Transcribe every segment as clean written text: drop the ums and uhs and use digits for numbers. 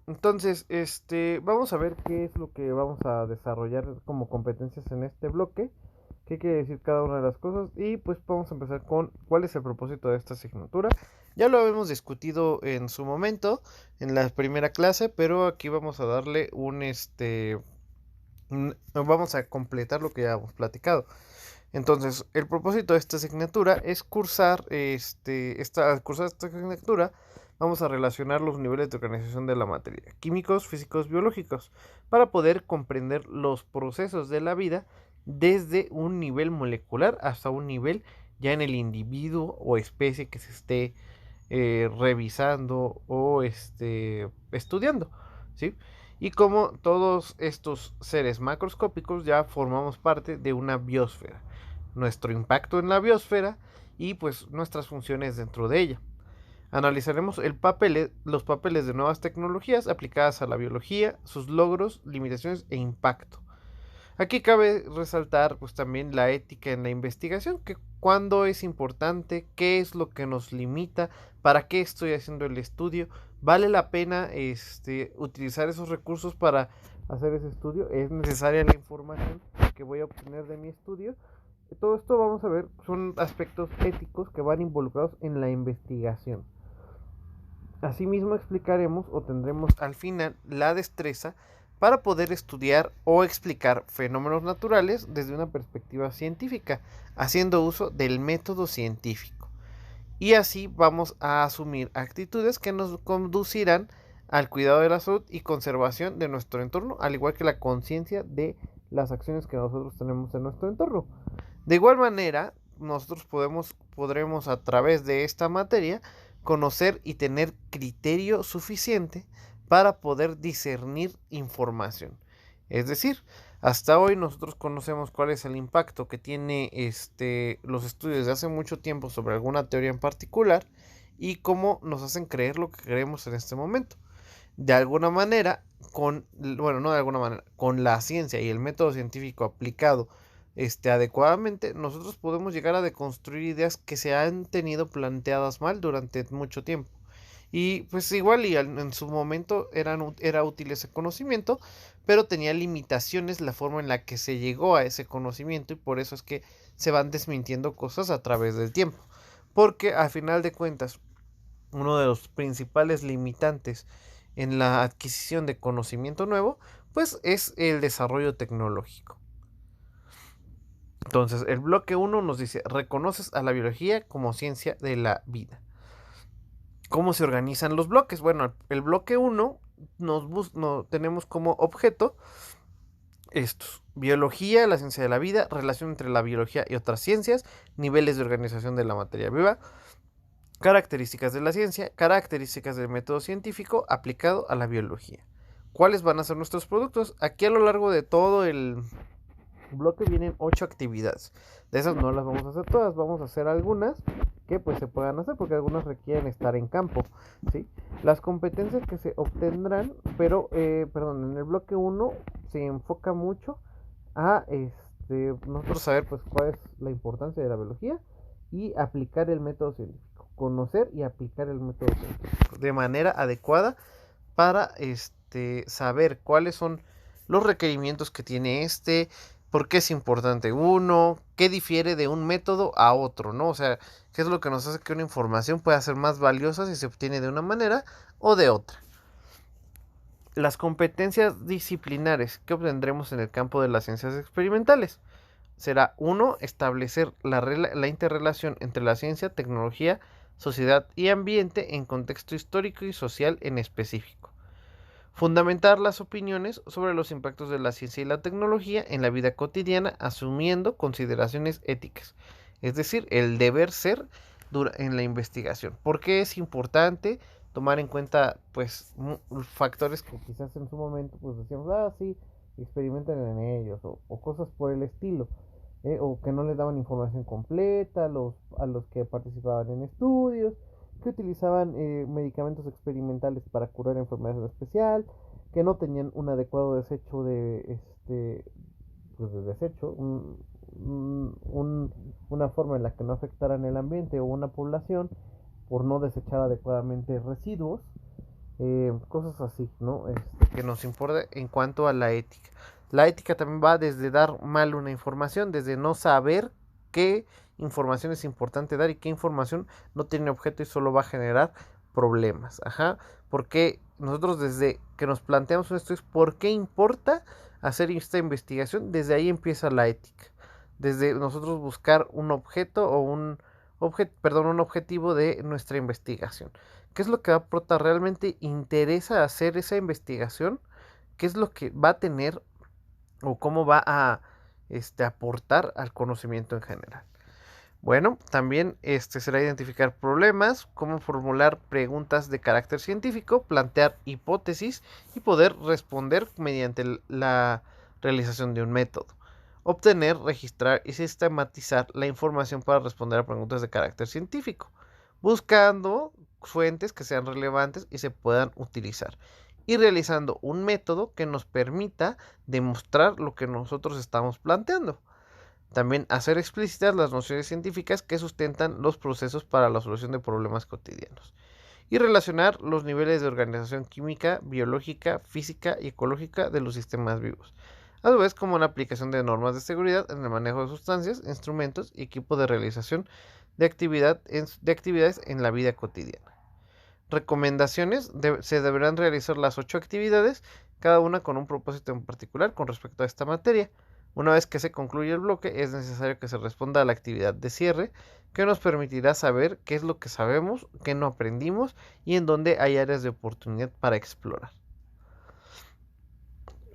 Entonces, vamos a ver qué es lo que vamos a desarrollar como competencias en este bloque, qué quiere decir cada una de las cosas y pues vamos a empezar con cuál es el propósito de esta asignatura. Ya lo habíamos discutido en su momento en la primera clase, pero aquí vamos a darle vamos a completar lo que ya hemos platicado. Entonces, el propósito de esta asignatura es cursar esta asignatura, vamos a relacionar los niveles de organización de la materia, químicos, físicos, biológicos, para poder comprender los procesos de la vida desde un nivel molecular hasta un nivel ya en el individuo o especie que se esté revisando o estudiando, ¿sí? Y como todos estos seres macroscópicos ya formamos parte de una biosfera, nuestro impacto en la biosfera y pues nuestras funciones dentro de ella. Analizaremos los papeles de nuevas tecnologías aplicadas a la biología, sus logros, limitaciones e impacto. Aquí cabe resaltar pues también la ética en la investigación, que cuándo es importante, qué es lo que nos limita, para qué estoy haciendo el estudio, vale la pena utilizar esos recursos para hacer ese estudio, es necesaria la información que voy a obtener de mi estudio. Todo esto vamos a ver son aspectos éticos que van involucrados en la investigación. Asimismo explicaremos o tendremos al final la destreza para poder estudiar o explicar fenómenos naturales desde una perspectiva científica, haciendo uso del método científico. Y así vamos a asumir actitudes que nos conducirán al cuidado de la salud y conservación de nuestro entorno, al igual que la conciencia de las acciones que nosotros tenemos en nuestro entorno. De igual manera, nosotros podremos a través de esta materia conocer y tener criterio suficiente para poder discernir información. Es decir, hasta hoy nosotros conocemos cuál es el impacto que tiene los estudios de hace mucho tiempo sobre alguna teoría en particular y cómo nos hacen creer lo que creemos en este momento. De alguna manera, bueno, no de alguna manera, con la ciencia y el método científico aplicado adecuadamente, nosotros podemos llegar a deconstruir ideas que se han tenido planteadas mal durante mucho tiempo. Y pues igual en su momento era útil ese conocimiento, pero tenía limitaciones la forma en la que se llegó a ese conocimiento y por eso es que se van desmintiendo cosas a través del tiempo. Porque al final de cuentas, uno de los principales limitantes en la adquisición de conocimiento nuevo, pues es el desarrollo tecnológico. Entonces, el bloque uno nos dice, reconoces a la biología como ciencia de la vida. ¿Cómo se organizan los bloques? Bueno, el bloque uno tenemos como objeto estos. Biología, la ciencia de la vida, relación entre la biología y otras ciencias, niveles de organización de la materia viva, características de la ciencia, características del método científico aplicado a la biología. ¿Cuáles van a ser nuestros productos? Aquí a lo largo de todo el bloque vienen 8 actividades. De esas no las vamos a hacer todas, vamos a hacer algunas que pues se puedan hacer porque algunas requieren estar en campo, ¿sí? Las competencias que se obtendrán, perdón, en el bloque uno se enfoca mucho a nosotros saber pues cuál es la importancia de la biología y aplicar el método científico, conocer y aplicar el método científico de manera adecuada para saber cuáles son los requerimientos que tiene por qué es importante uno, qué difiere de un método a otro, ¿no? O sea, qué es lo que nos hace que una información pueda ser más valiosa si se obtiene de una manera o de otra. Las competencias disciplinares que obtendremos en el campo de las ciencias experimentales será uno, establecer la interrelación entre la ciencia, tecnología, sociedad y ambiente en contexto histórico y social en específico. Fundamentar las opiniones sobre los impactos de la ciencia y la tecnología en la vida cotidiana asumiendo consideraciones éticas, es decir, el deber ser en la investigación. ¿Por qué es importante tomar en cuenta pues factores que quizás en su momento pues decíamos, sí, experimenten en ellos o cosas por el estilo? O que no les daban información completa a los que participaban en estudios, que utilizaban medicamentos experimentales para curar enfermedades en especial, que no tenían un adecuado desecho pues de desecho, una forma en la que no afectaran el ambiente o una población por no desechar adecuadamente residuos. cosas así, ¿no? Que nos importa en cuanto a la ética. La ética también va desde dar mal una información, desde no saber qué información es importante dar y qué información no tiene objeto y solo va a generar problemas. Ajá. Porque nosotros desde que nos planteamos esto es por qué importa hacer esta investigación, desde ahí empieza la ética. Desde nosotros buscar un objeto o un objetivo de nuestra investigación. ¿Qué es lo que va a aportar? ¿Realmente interesa hacer esa investigación? ¿Qué es lo que va a tener o cómo va a aportar al conocimiento en general? Bueno, también será identificar problemas, cómo formular preguntas de carácter científico, plantear hipótesis y poder responder mediante la realización de un método. Obtener, registrar y sistematizar la información para responder a preguntas de carácter científico, buscando fuentes que sean relevantes y se puedan utilizar. Y realizando un método que nos permita demostrar lo que nosotros estamos planteando. También hacer explícitas las nociones científicas que sustentan los procesos para la solución de problemas cotidianos. Y relacionar los niveles de organización química, biológica, física y ecológica de los sistemas vivos, a su vez como una aplicación de normas de seguridad en el manejo de sustancias, instrumentos y equipo de realización de actividades en la vida cotidiana. Recomendaciones: se deberán realizar las 8 actividades, cada una con un propósito en particular con respecto a esta materia. Una vez que se concluye el bloque, es necesario que se responda a la actividad de cierre, que nos permitirá saber qué es lo que sabemos, qué no aprendimos y en dónde hay áreas de oportunidad para explorar.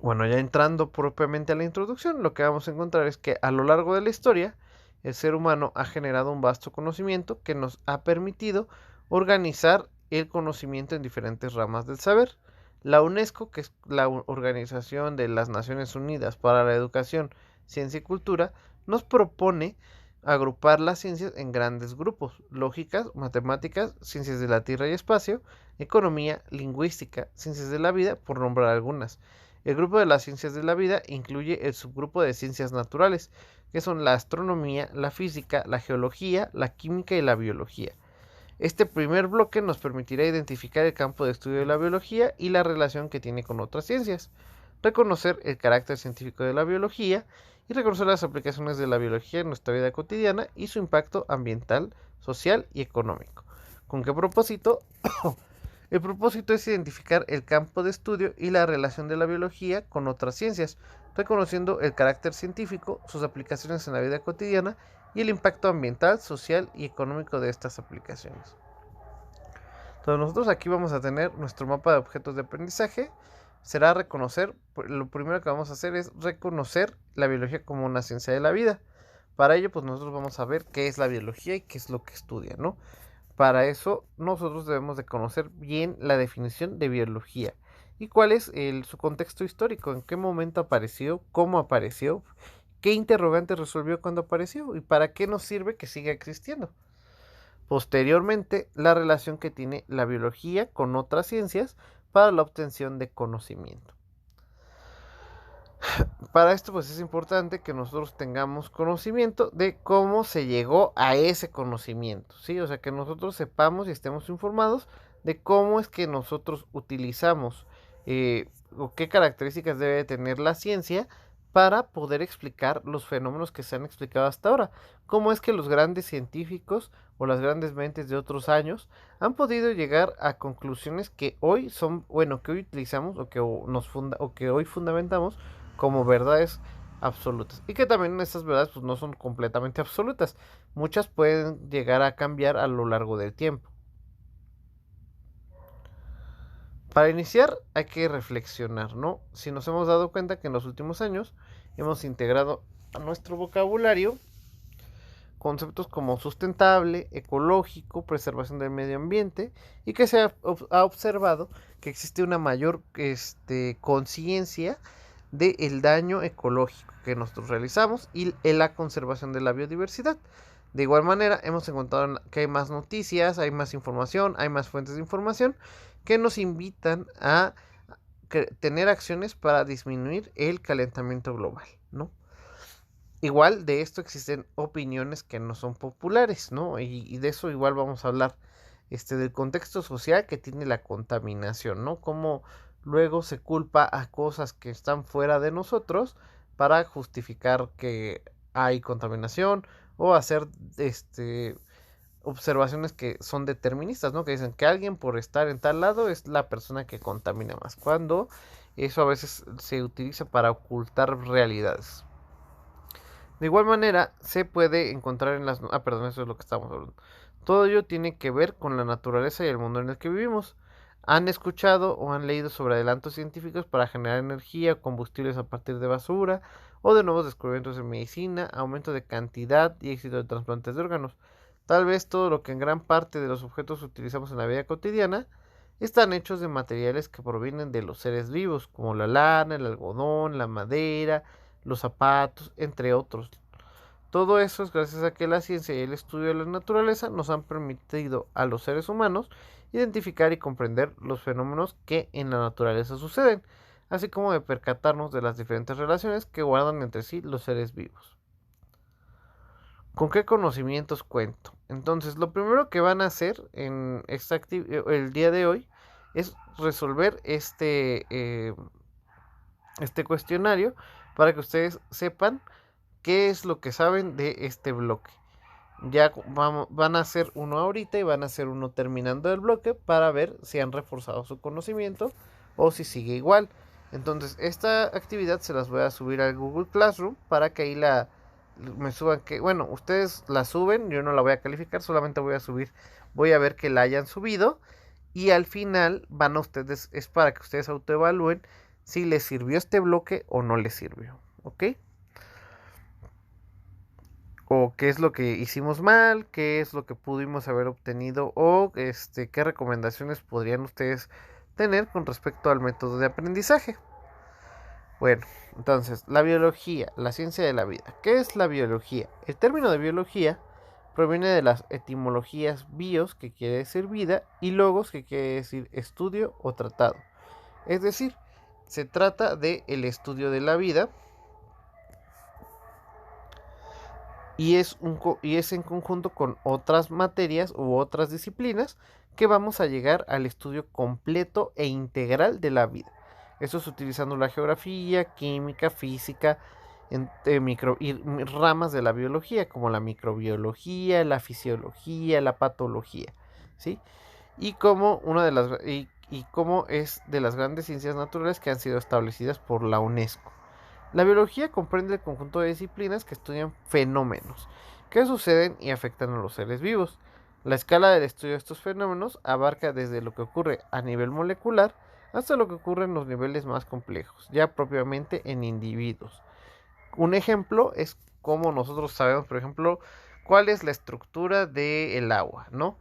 Bueno, ya entrando propiamente a la introducción, lo que vamos a encontrar es que a lo largo de la historia, el ser humano ha generado un vasto conocimiento que nos ha permitido organizar el conocimiento en diferentes ramas del saber. La UNESCO, que es la Organización de las Naciones Unidas para la Educación, Ciencia y Cultura, nos propone agrupar las ciencias en grandes grupos: lógicas, matemáticas, ciencias de la Tierra y espacio, economía, lingüística, ciencias de la vida, por nombrar algunas. El grupo de las ciencias de la vida incluye el subgrupo de ciencias naturales, que son la astronomía, la física, la geología, la química y la biología. Este primer bloque nos permitirá identificar el campo de estudio de la biología y la relación que tiene con otras ciencias, reconocer el carácter científico de la biología y reconocer las aplicaciones de la biología en nuestra vida cotidiana y su impacto ambiental, social y económico. ¿Con qué propósito? El propósito es identificar el campo de estudio y la relación de la biología con otras ciencias, reconociendo el carácter científico, sus aplicaciones en la vida cotidiana y el impacto ambiental, social y económico de estas aplicaciones. Entonces nosotros aquí vamos a tener nuestro mapa de objetos de aprendizaje. Será reconocer, lo primero que vamos a hacer es reconocer la biología como una ciencia de la vida. Para ello, pues nosotros vamos a ver qué es la biología y qué es lo que estudia, ¿no? Para eso nosotros debemos de conocer bien la definición de biología y cuál es su contexto histórico, en qué momento apareció, cómo apareció, qué interrogante resolvió cuando apareció y para qué nos sirve que siga existiendo. Posteriormente, la relación que tiene la biología con otras ciencias para la obtención de conocimiento. Para esto pues es importante que nosotros tengamos conocimiento de cómo se llegó a ese conocimiento, ¿sí? O sea, que nosotros sepamos y estemos informados de cómo es que nosotros utilizamos o qué características debe tener la ciencia para poder explicar los fenómenos que se han explicado hasta ahora. Cómo es que los grandes científicos o las grandes mentes de otros años han podido llegar a conclusiones que hoy son, bueno, que hoy utilizamos o que hoy fundamentamos como verdades absolutas. Y que también estas verdades pues, no son completamente absolutas. Muchas pueden llegar a cambiar a lo largo del tiempo. Para iniciar hay que reflexionar, ¿no? Si nos hemos dado cuenta que en los últimos años hemos integrado a nuestro vocabulario conceptos como sustentable, ecológico, preservación del medio ambiente y que se ha observado que existe una mayor conciencia del daño ecológico que nosotros realizamos y en la conservación de la biodiversidad. De igual manera, hemos encontrado que hay más noticias, hay más información, hay más fuentes de información que nos invitan a tener acciones para disminuir el calentamiento global, ¿no? Igual de esto existen opiniones que no son populares, ¿no? Y de eso igual vamos a hablar del contexto social que tiene la contaminación, ¿no? Cómo luego se culpa a cosas que están fuera de nosotros para justificar que hay contaminación o hacer observaciones que son deterministas, ¿no? Que dicen que alguien por estar en tal lado es la persona que contamina más, cuando eso a veces se utiliza para ocultar realidades. De igual manera, se puede encontrar en las... Ah, perdón, eso es lo que estamos hablando. Todo ello tiene que ver con la naturaleza y el mundo en el que vivimos. Han escuchado o han leído sobre adelantos científicos para generar energía o combustibles a partir de basura, o de nuevos descubrimientos en medicina, aumento de cantidad y éxito de trasplantes de órganos. Tal vez todo lo que en gran parte de los objetos que utilizamos en la vida cotidiana están hechos de materiales que provienen de los seres vivos, como la lana, el algodón, la madera, los zapatos, entre otros. Todo eso es gracias a que la ciencia y el estudio de la naturaleza nos han permitido a los seres humanos identificar y comprender los fenómenos que en la naturaleza suceden, así como de percatarnos de las diferentes relaciones que guardan entre sí los seres vivos. ¿Con qué conocimientos cuento? Entonces, lo primero que van a hacer en el día de hoy es resolver este cuestionario para que ustedes sepan qué es lo que saben de este bloque. Ya van a hacer uno ahorita y van a hacer uno terminando el bloque para ver si han reforzado su conocimiento o si sigue igual. Entonces, esta actividad se las voy a subir al Google Classroom para que ahí me suban que, bueno, ustedes la suben, yo no la voy a calificar, solamente voy a ver que la hayan subido y al final van a ustedes, es para que ustedes autoevalúen si les sirvió este bloque o no les sirvió, ¿ok? O qué es lo que hicimos mal, qué es lo que pudimos haber obtenido o qué recomendaciones podrían ustedes tener con respecto al método de aprendizaje. Bueno, entonces, la biología, la ciencia de la vida. ¿Qué es la biología? El término de biología proviene de las etimologías bios, que quiere decir vida, y logos, que quiere decir estudio o tratado. Es decir, se trata de el estudio de la vida y es en conjunto con otras materias u otras disciplinas que vamos a llegar al estudio completo e integral de la vida. Eso es utilizando la geografía, química, física, y ramas de la biología, como la microbiología, la fisiología, la patología, ¿sí? Y como y como es de las grandes ciencias naturales que han sido establecidas por la UNESCO. La biología comprende el conjunto de disciplinas que estudian fenómenos que suceden y afectan a los seres vivos. La escala del estudio de estos fenómenos abarca desde lo que ocurre a nivel molecular hasta lo que ocurre en los niveles más complejos, ya propiamente en individuos. Un ejemplo es cómo nosotros sabemos, por ejemplo, cuál es la estructura del agua, ¿no?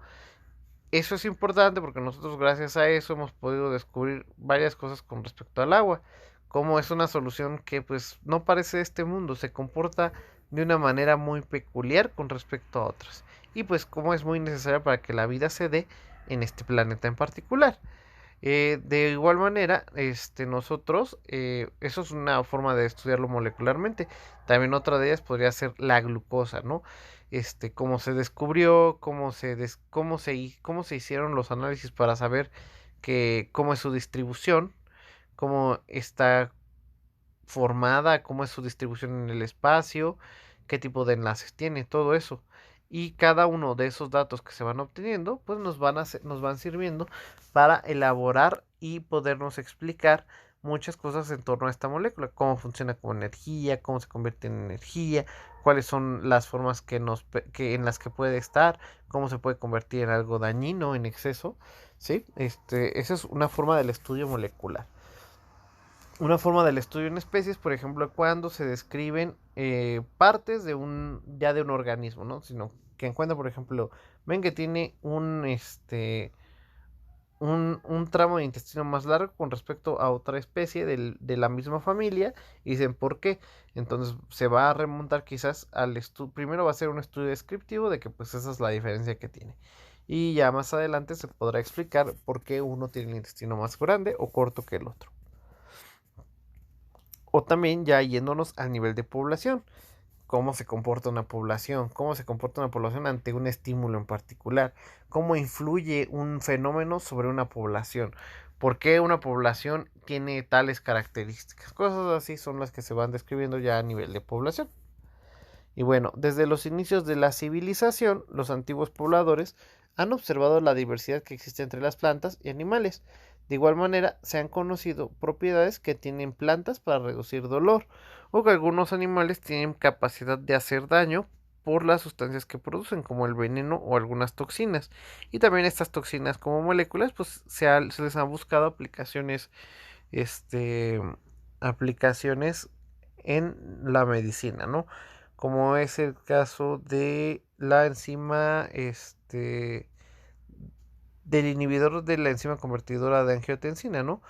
Eso es importante porque nosotros gracias a eso hemos podido descubrir varias cosas con respecto al agua, como es una solución que pues no parece de este mundo, se comporta de una manera muy peculiar con respecto a otras y pues como es muy necesaria para que la vida se dé en este planeta en particular. De igual manera, nosotros, eso es una forma de estudiarlo molecularmente. También otra de ellas podría ser la glucosa, ¿no? Cómo se descubrió, cómo se hicieron los análisis para saber cómo es su distribución, cómo está formada, cómo es su distribución en el espacio, qué tipo de enlaces tiene, todo eso. Y cada uno de esos datos que se van obteniendo, pues nos van sirviendo para elaborar y podernos explicar muchas cosas en torno a esta molécula, cómo funciona como energía, cómo se convierte en energía, cuáles son las formas en las que puede estar, cómo se puede convertir en algo dañino en exceso, ¿sí? Esa es una forma del estudio molecular. Una forma del estudio en especies, por ejemplo, cuando se describen partes ya de un organismo, ¿no? Sino que encuentran, por ejemplo, ven que tiene un tramo de intestino más largo con respecto a otra especie de la misma familia y dicen por qué. Entonces se va a remontar quizás al estudio, primero va a ser un estudio descriptivo de que pues esa es la diferencia que tiene. Y ya más adelante se podrá explicar por qué uno tiene el intestino más grande o corto que el otro. O también ya yéndonos al nivel de población. cómo se comporta una población, ante un estímulo en particular, cómo influye un fenómeno sobre una población, por qué una población tiene tales características. Cosas así son las que se van describiendo ya a nivel de población. Y bueno, desde los inicios de la civilización, los antiguos pobladores han observado la diversidad que existe entre las plantas y animales. De igual manera, se han conocido propiedades que tienen plantas para reducir dolor, o que algunos animales tienen capacidad de hacer daño por las sustancias que producen, como el veneno o algunas toxinas. Y también estas toxinas como moléculas, pues se les han buscado este, aplicaciones en la medicina, ¿no? Como es el caso de la enzima, del inhibidor de la enzima convertidora de angiotensina, ¿no?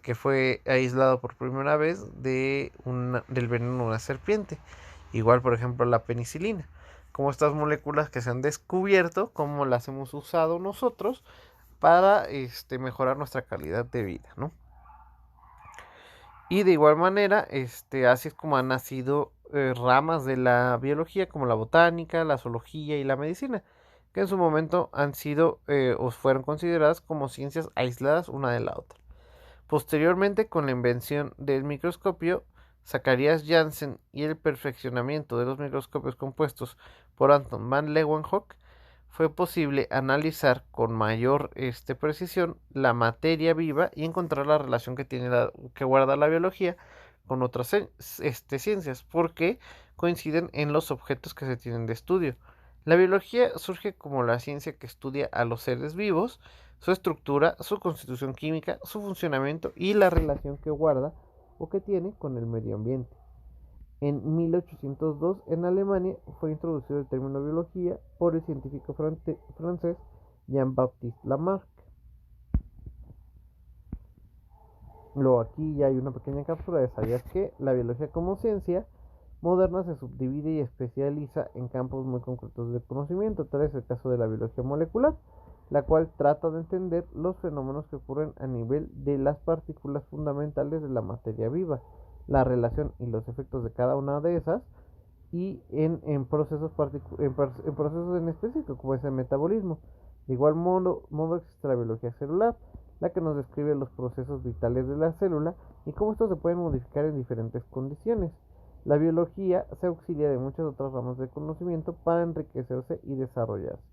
Que fue aislado por primera vez del veneno de una serpiente. Igual, por ejemplo, la penicilina. Como estas moléculas que se han descubierto, como las hemos usado nosotros para mejorar nuestra calidad de vida, ¿no? Y de igual manera, así es como han nacido ramas de la biología como la botánica, la zoología y la medicina, que en su momento han sido o fueron consideradas como ciencias aisladas una de la otra. Posteriormente, con la invención del microscopio, Zacharias Janssen y el perfeccionamiento de los microscopios compuestos por Anton van Leeuwenhoek, fue posible analizar con mayor precisión la materia viva y encontrar la relación que guarda la biología con otras ciencias, porque coinciden en los objetos que se tienen de estudio. La biología surge como la ciencia que estudia a los seres vivos, su estructura, su constitución química, su funcionamiento y la relación que guarda o que tiene con el medio ambiente. En 1802, en Alemania, fue introducido el término biología por el científico francés Jean-Baptiste Lamarck. Luego aquí ya hay una pequeña cápsula de ¿sabías que la biología como ciencia moderna se subdivide y especializa en campos muy concretos de conocimiento? Tal es el caso de la biología molecular, la cual trata de entender los fenómenos que ocurren a nivel de las partículas fundamentales de la materia viva, la relación y los efectos de cada una de esas, y en procesos en específico, como es el metabolismo. De igual modo existe la biología celular, la que nos describe los procesos vitales de la célula y cómo estos se pueden modificar en diferentes condiciones. La biología se auxilia de muchas otras ramas de conocimiento para enriquecerse y desarrollarse,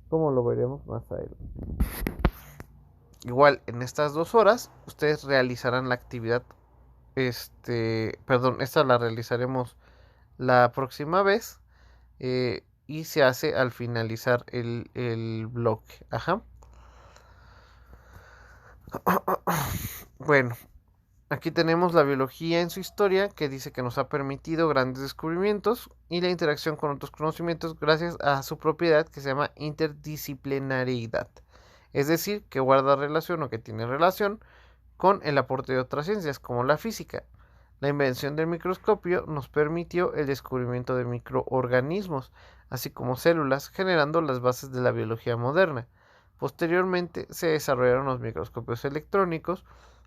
como lo veremos más adelante. Igual, en estas 2 horas, ustedes realizarán la actividad, esta la realizaremos la próxima vez, y se hace al finalizar el bloque. Ajá. Bueno, aquí tenemos la biología en su historia, que dice que nos ha permitido grandes descubrimientos y la interacción con otros conocimientos gracias a su propiedad que se llama interdisciplinariedad. Es decir, que guarda relación o que tiene relación con el aporte de otras ciencias, como la física. La invención del microscopio nos permitió el descubrimiento de microorganismos, así como células, generando las bases de la biología moderna. Posteriormente se desarrollaron los microscopios electrónicos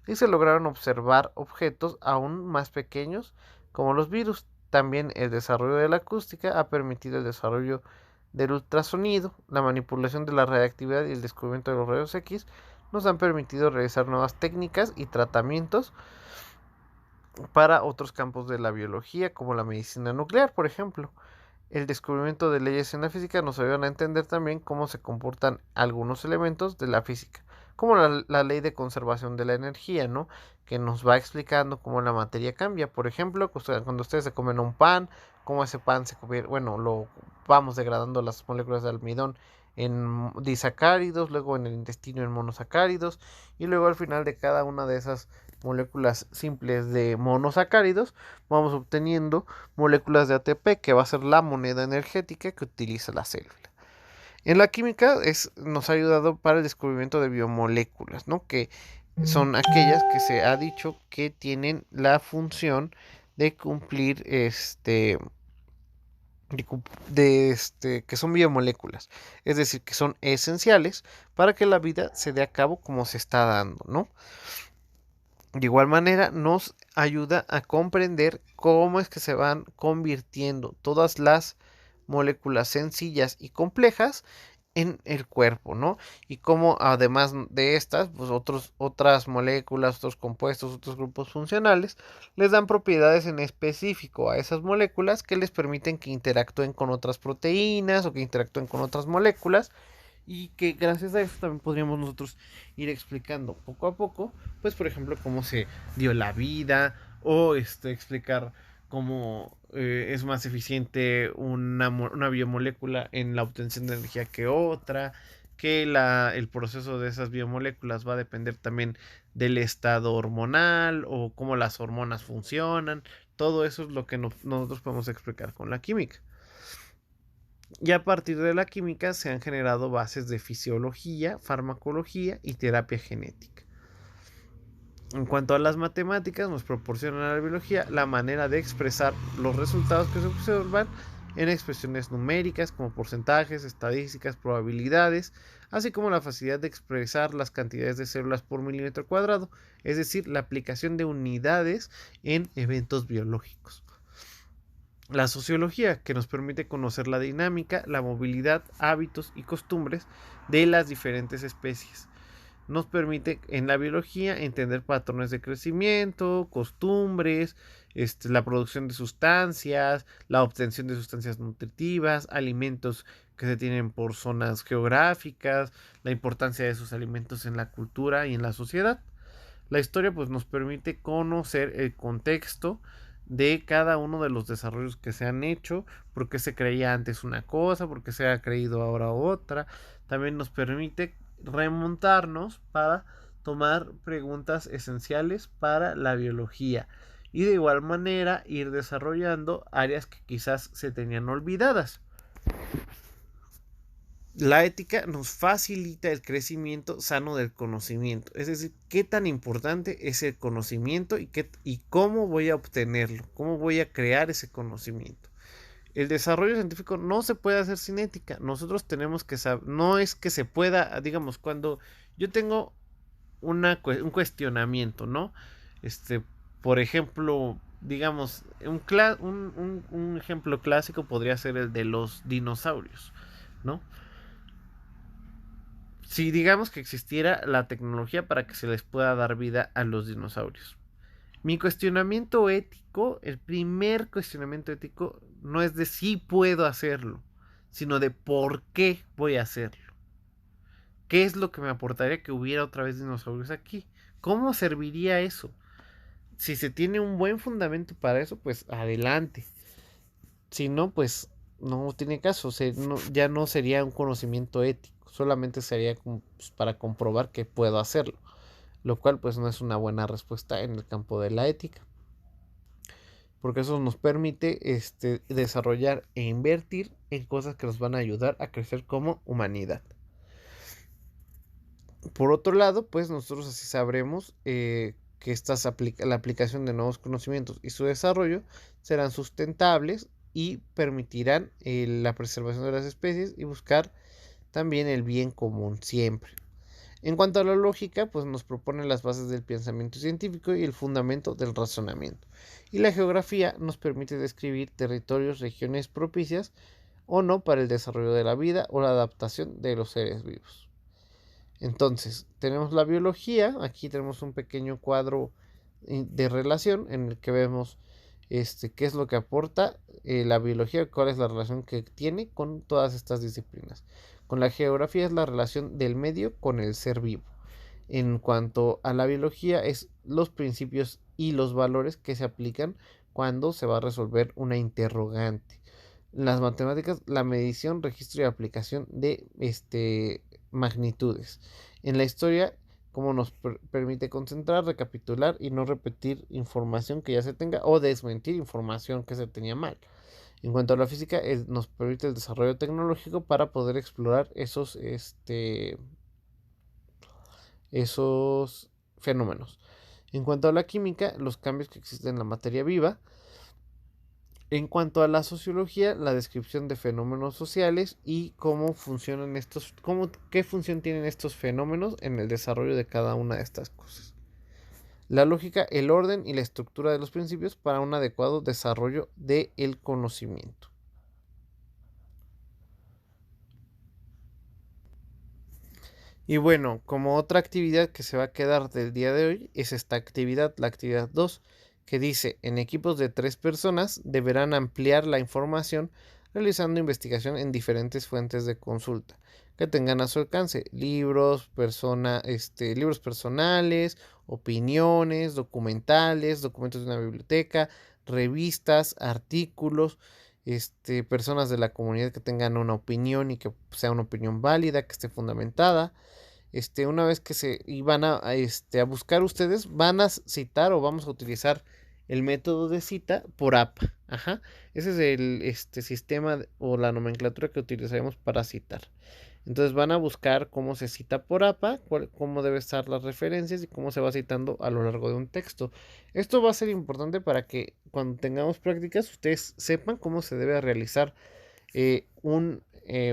y se lograron observar objetos aún más pequeños como los virus. También el desarrollo de la acústica ha permitido el desarrollo del ultrasonido, la manipulación de la radiactividad y el descubrimiento de los rayos X nos han permitido realizar nuevas técnicas y tratamientos para otros campos de la biología, como la medicina nuclear, por ejemplo. El descubrimiento de leyes en la física nos ayudan a entender también cómo se comportan algunos elementos de la física, como la ley de conservación de la energía, ¿no? Que nos va explicando cómo la materia cambia. Por ejemplo, cuando ustedes se comen un pan, cómo ese pan se convierte, bueno, lo vamos degradando las moléculas de almidón en disacáridos, luego en el intestino en monosacáridos, y luego al final de cada una de esas moléculas simples de monosacáridos vamos obteniendo moléculas de ATP, que va a ser la moneda energética que utiliza la célula. En la química nos ha ayudado para el descubrimiento de biomoléculas, ¿no? Que son aquellas que se ha dicho que tienen la función de cumplir que son biomoléculas, es decir, que son esenciales para que la vida se dé a cabo como se está dando, ¿no? De igual manera, nos ayuda a comprender cómo es que se van convirtiendo todas las moléculas sencillas y complejas en el cuerpo, ¿no? Y cómo además de estas, pues otras moléculas, otros compuestos, otros grupos funcionales, les dan propiedades en específico a esas moléculas que les permiten que interactúen con otras proteínas o que interactúen con otras moléculas y que gracias a eso también podríamos nosotros ir explicando poco a poco, pues por ejemplo, cómo se dio la vida o explicar cómo es más eficiente una biomolécula en la obtención de energía que otra, que el proceso de esas biomoléculas va a depender también del estado hormonal o cómo las hormonas funcionan. Todo eso es lo que nosotros podemos explicar con la química. Y a partir de la química se han generado bases de fisiología, farmacología y terapia genética. En cuanto a las matemáticas, nos proporcionan a la biología la manera de expresar los resultados que se observan en expresiones numéricas como porcentajes, estadísticas, probabilidades, así como la facilidad de expresar las cantidades de células por milímetro cuadrado, es decir, la aplicación de unidades en eventos biológicos. La sociología, que nos permite conocer la dinámica, la movilidad, hábitos y costumbres de las diferentes especies. Nos permite en la biología entender patrones de crecimiento, costumbres, la producción de sustancias, la obtención de sustancias nutritivas, alimentos que se tienen por zonas geográficas, la importancia de esos alimentos en la cultura y en la sociedad. La historia pues nos permite conocer el contexto de cada uno de los desarrollos que se han hecho, por qué se creía antes una cosa, por qué se ha creído ahora otra. También nos permite remontarnos para tomar preguntas esenciales para la biología y de igual manera ir desarrollando áreas que quizás se tenían olvidadas. La ética nos facilita el crecimiento sano del conocimiento, es decir, qué tan importante es el conocimiento y cómo voy a obtenerlo, cómo voy a crear ese conocimiento. El desarrollo científico no se puede hacer sin ética. Nosotros tenemos que saber, no es que se pueda, digamos, cuando yo tengo un cuestionamiento, ¿no? Por ejemplo, digamos, un ejemplo clásico podría ser el de los dinosaurios, ¿no? Si digamos que existiera la tecnología para que se les pueda dar vida a los dinosaurios. Mi cuestionamiento ético, el primer cuestionamiento ético, no es de si puedo hacerlo, sino de por qué voy a hacerlo. ¿Qué es lo que me aportaría que hubiera otra vez dinosaurios aquí? ¿Cómo serviría eso? Si se tiene un buen fundamento para eso, pues adelante. Si no, pues no tiene caso. Ya no sería un conocimiento ético. Solamente sería pues, para comprobar que puedo hacerlo. Lo cual pues no es una buena respuesta en el campo de la ética. Porque eso nos permite desarrollar e invertir en cosas que nos van a ayudar a crecer como humanidad. Por otro lado, pues nosotros así sabremos que la aplicación de nuevos conocimientos y su desarrollo serán sustentables y permitirán la preservación de las especies y buscar también el bien común siempre. En cuanto a la lógica, pues nos propone las bases del pensamiento científico y el fundamento del razonamiento. Y la geografía nos permite describir territorios, regiones propicias o no para el desarrollo de la vida o la adaptación de los seres vivos. Entonces, tenemos la biología, aquí tenemos un pequeño cuadro de relación en el que vemos qué es lo que aporta la biología, cuál es la relación que tiene con todas estas disciplinas. Con la geografía es la relación del medio con el ser vivo. En cuanto a la biología es los principios y los valores que se aplican cuando se va a resolver una interrogante. Las matemáticas, la medición, registro y aplicación de magnitudes. En la historia, como nos permite concentrar, recapitular y no repetir información que ya se tenga o desmentir información que se tenía mal. En cuanto a la física, nos permite el desarrollo tecnológico para poder explorar esos fenómenos. En cuanto a la química, los cambios que existen en la materia viva. En cuanto a la sociología, la descripción de fenómenos sociales y cómo funcionan qué función tienen estos fenómenos en el desarrollo de cada una de estas cosas. la lógica, el orden y la estructura de los principios para un adecuado desarrollo del conocimiento. Y bueno, como otra actividad que se va a quedar del día de hoy es esta actividad, la actividad 2, que dice, en equipos de 3 personas deberán ampliar la información realizando investigación en diferentes fuentes de consulta que tengan a su alcance, libros, libros personales, opiniones, documentales, documentos de una biblioteca, revistas, artículos, personas de la comunidad que tengan una opinión y que sea una opinión válida, que esté fundamentada. Una vez que se iban a buscar ustedes, van a citar o vamos a utilizar el método de cita por APA. Ajá. Ese es el sistema o la nomenclatura que utilizaremos para citar. Entonces van a buscar cómo se cita por APA, cómo deben estar las referencias y cómo se va citando a lo largo de un texto. Esto va a ser importante para que cuando tengamos prácticas ustedes sepan cómo se debe realizar un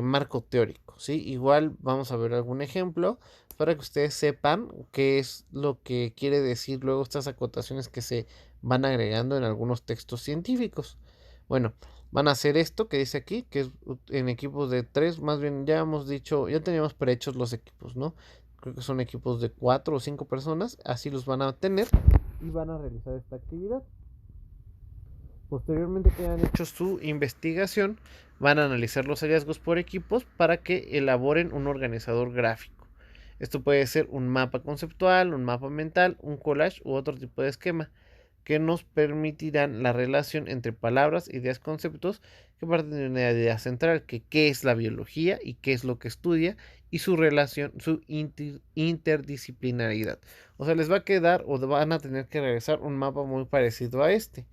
marco teórico, ¿sí? Igual vamos a ver algún ejemplo para que ustedes sepan qué es lo que quiere decir luego estas acotaciones que se van agregando en algunos textos científicos. Bueno, van a hacer esto que dice aquí, que es en equipos de 3, más bien ya hemos dicho, ya teníamos prehechos los equipos, ¿no? Creo que son equipos de 4 o 5 personas, así los van a tener y van a realizar esta actividad. Posteriormente que hayan hecho su investigación, van a analizar los hallazgos por equipos para que elaboren un organizador gráfico. Esto puede ser un mapa conceptual, un mapa mental, un collage u otro tipo de esquema que nos permitirán la relación entre palabras, ideas, conceptos que parten de una idea central, que qué es la biología y qué es lo que estudia y su relación, su interdisciplinaridad. O sea, les va a quedar o van a tener que realizar un mapa muy parecido a este,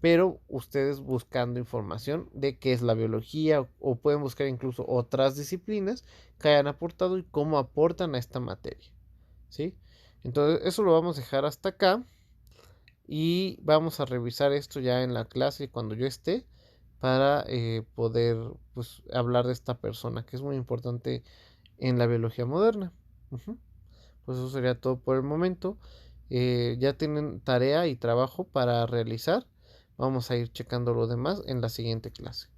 pero ustedes buscando información de qué es la biología o pueden buscar incluso otras disciplinas que hayan aportado y cómo aportan a esta materia, ¿sí? Entonces eso lo vamos a dejar hasta acá y vamos a revisar esto ya en la clase cuando yo esté para poder pues hablar de esta persona que es muy importante en la biología moderna. Ujú. Pues eso sería todo por el momento. Ya tienen tarea y trabajo para realizar. Vamos a ir checando lo demás en la siguiente clase.